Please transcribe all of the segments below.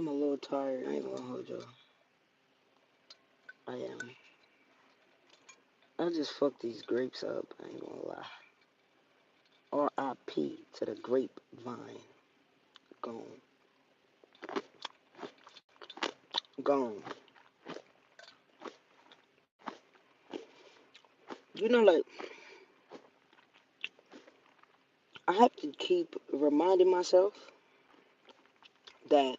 I'm a little tired. I ain't gonna hold you. I am. I just fucked these grapes up. I ain't gonna lie. R.I.P. to the grapevine. Gone. Gone. You know, like, I have to keep reminding myself that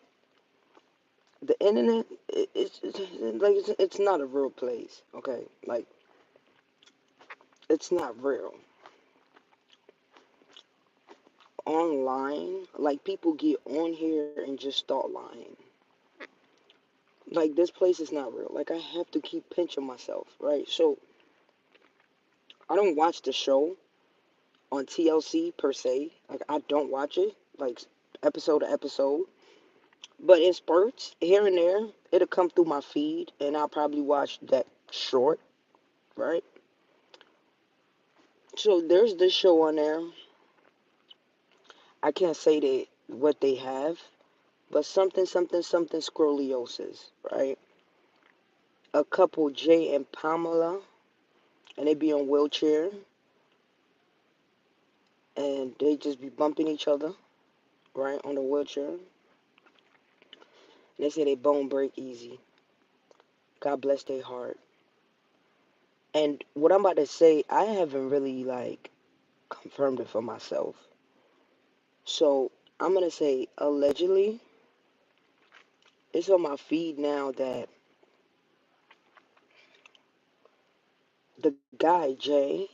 the internet, it's not a real place, okay? Like, it's not real. Online, like, people get on here and just start lying. Like, this place is not real. Like, I have to keep pinching myself, right? So, I don't watch the show on TLC per se. Like, I don't watch it, like, episode to episode. But in spurts, here and there, it'll come through my feed, and I'll probably watch that short, right? So there's this show on there. I can't say that what they have, but something, something, something scoliosis, right? A couple, Jay and Pamela, and they be on wheelchair, and they just be bumping each other, right, on the wheelchair. And they say they bone break easy. God bless their heart. And what I'm about to say, I haven't really like confirmed it for myself. So I'm gonna say allegedly, it's on my feed now that the guy Jay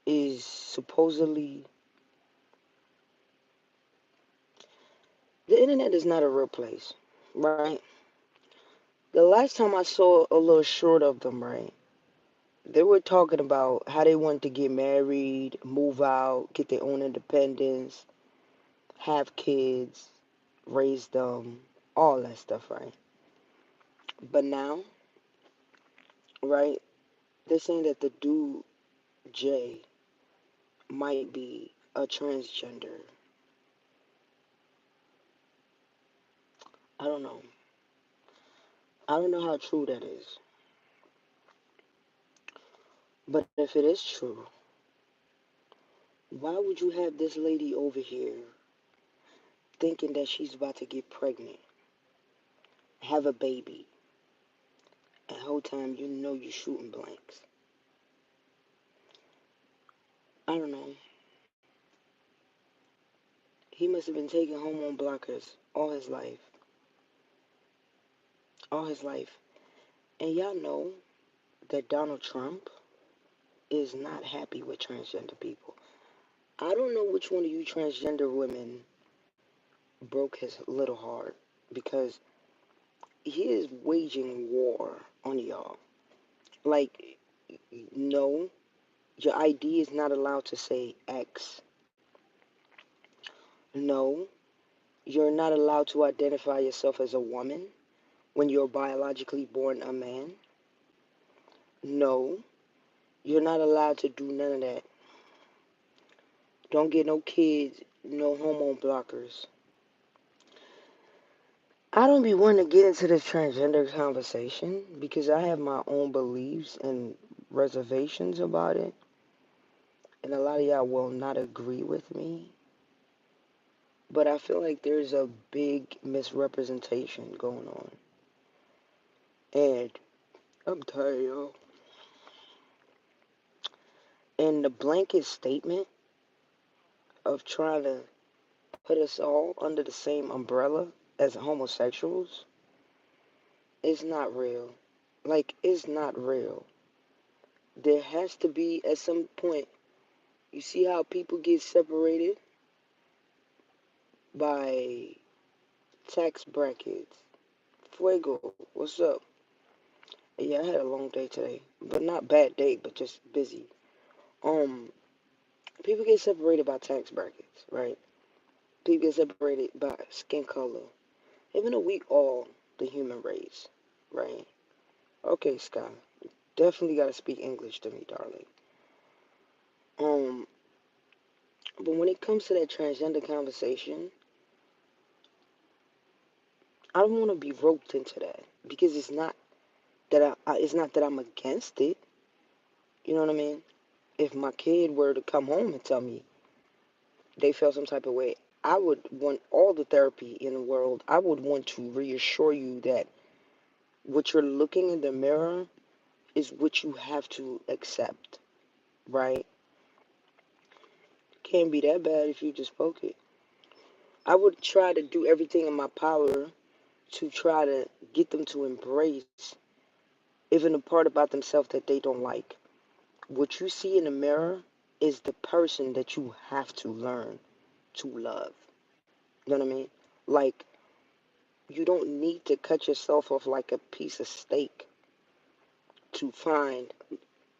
is supposedly, the internet is not a real place, right? The last time I saw a little short of them, right? They were talking about how they wanted to get married, move out, get their own independence, have kids, raise them, all that stuff, right? But now, right, they're saying that the dude, Jay, might be a transgender. I don't know. I don't know how true that is. But if it is true, why would you have this lady over here thinking that she's about to get pregnant, have a baby, and the whole time you know you're shooting blanks? I don't know. He must have been taking hormone blockers all his life. All his life. And y'all know that Donald Trump is not happy with transgender people. I don't know which one of you transgender women broke his little heart because he is waging war on y'all. Like, no, your ID is not allowed to say X. No, you're not allowed to identify yourself as a woman when you're biologically born a man. No, you're not allowed to do none of that. Don't get no kids, no hormone blockers. I don't be wanting to get into this transgender conversation because I have my own beliefs and reservations about it. And a lot of y'all will not agree with me. But I feel like there's a big misrepresentation going on. And I'm tired, y'all. And the blanket statement of trying to put us all under the same umbrella as homosexuals is not real. Like, it's not real. There has to be, at some point, you see how people get separated by tax brackets. Fuego, what's up? Yeah, I had a long day today, but not bad day, but just busy. Um, People get separated by tax brackets, right? People get separated by skin color, even though we all the human race, right? Okay, Sky, definitely gotta speak English to me, darling. Um, but when it comes to that transgender conversation, I don't want to be roped into that because it's not that I'm against it. You know what I mean? If my kid were to come home and tell me they felt some type of way, I would want all the therapy in the world. I would want to reassure you that what you're looking in the mirror is what you have to accept, right? Can't be that bad if you just spoke it. I would try to do everything in my power to try to get them to embrace even the part about themselves that they don't like. What you see in the mirror is the person that you have to learn to love. You know what I mean? Like, you don't need to cut yourself off like a piece of steak to find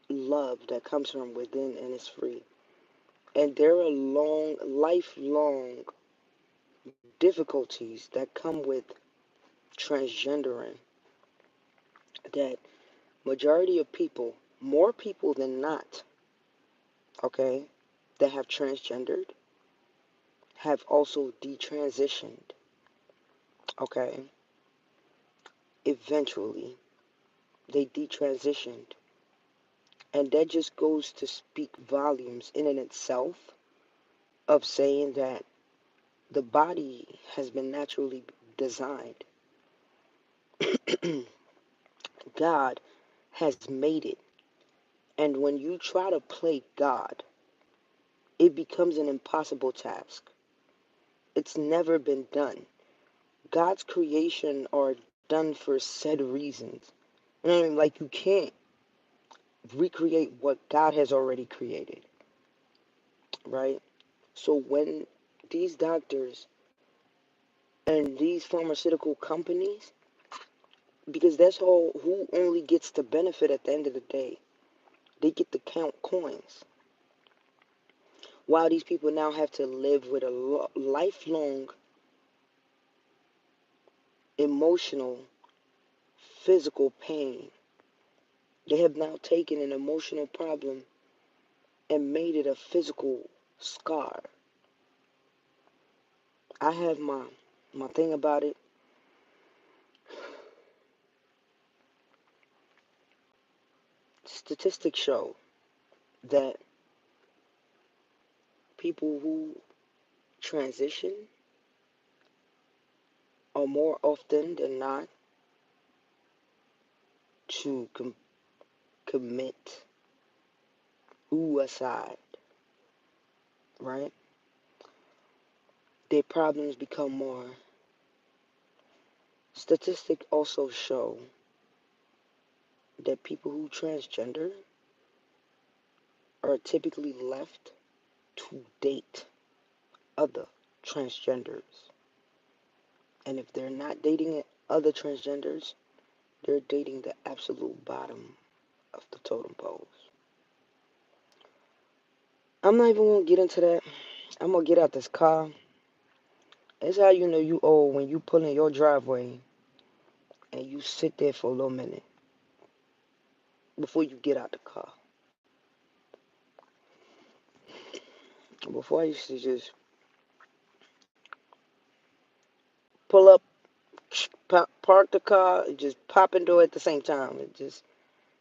love that comes from within and is free. And there are lifelong difficulties that come with transgendering that majority of people, more people than not, okay, that have transgendered have also detransitioned, okay? Eventually, they detransitioned. And that just goes to speak volumes in and itself of saying that the body has been naturally designed. God has made it. And when you try to play God, it becomes an impossible task. It's never been done. God's creation are done for said reasons. You know what I mean? Like, you can't recreate what God has already created, right? So when these doctors and these pharmaceutical companies, because that's all who only gets the benefit at the end of the day, they get to count coins. While these people now have to live with a lifelong emotional, physical pain. They have now taken an emotional problem and made it a physical scar. I have my thing about it. Statistics show that people who transition are more often than not to commit suicide, right? Their problems become more. Statistics also show that people who transgender are typically left to date other transgenders. And if they're not dating other transgenders, they're dating the absolute bottom of the totem poles. I'm not even gonna get into that. I'm gonna get out this car. It's how you know you old when you pull in your driveway and you sit there for a little minute before you get out the car. Before I used to just pull up, park the car, and just pop into it at the same time. It just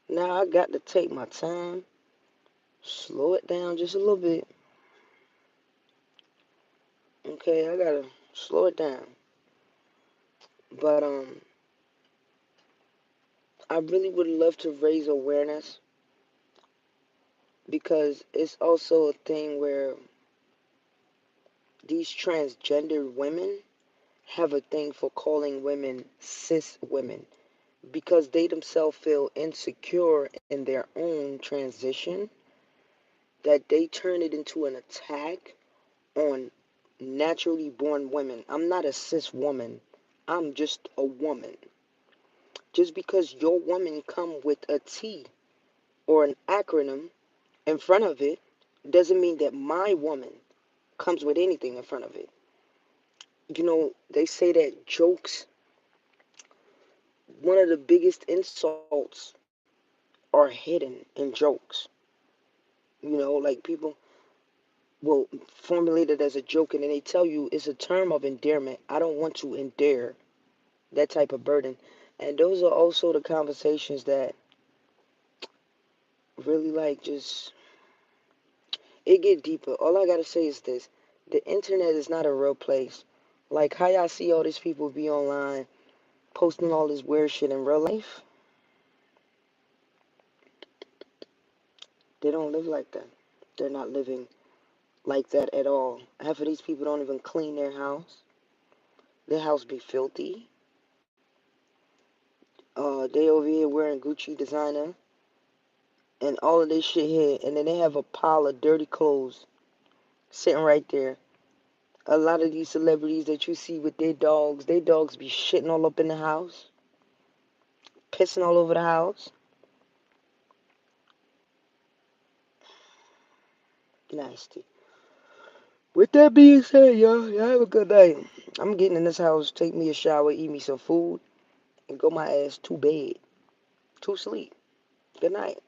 now I got to take my time, slow it down just a little bit. Okay, I gotta slow it down. But I really would love to raise awareness because it's also a thing where these transgender women have a thing for calling women cis women because they themselves feel insecure in their own transition that they turn it into an attack on naturally born women. I'm not a cis woman. I'm just a woman. Just because your woman come with a T or an acronym in front of it doesn't mean that my woman comes with anything in front of it. You know, they say that jokes, one of the biggest insults are hidden in jokes. You know, like people will formulate it as a joke and then they tell you it's a term of endearment. I don't want to endear that type of burden. And those are also the conversations that really like just it get deeper. All I gotta say is this: the internet is not a real place. Like how y'all see all these people be online posting all this weird shit in real life, they don't live like that. They're not living like that at all. Half of these people don't even clean their house. Their house be filthy. They over here wearing Gucci designer and all of this shit here, and then they have a pile of dirty clothes sitting right there. A lot of these celebrities that you see with their dogs be shitting all up in the house, pissing all over the house. Nasty. With that being said, y'all have a good night. I'm getting in this house, take me a shower, eat me some food, and go my ass to bed, to sleep. Good night.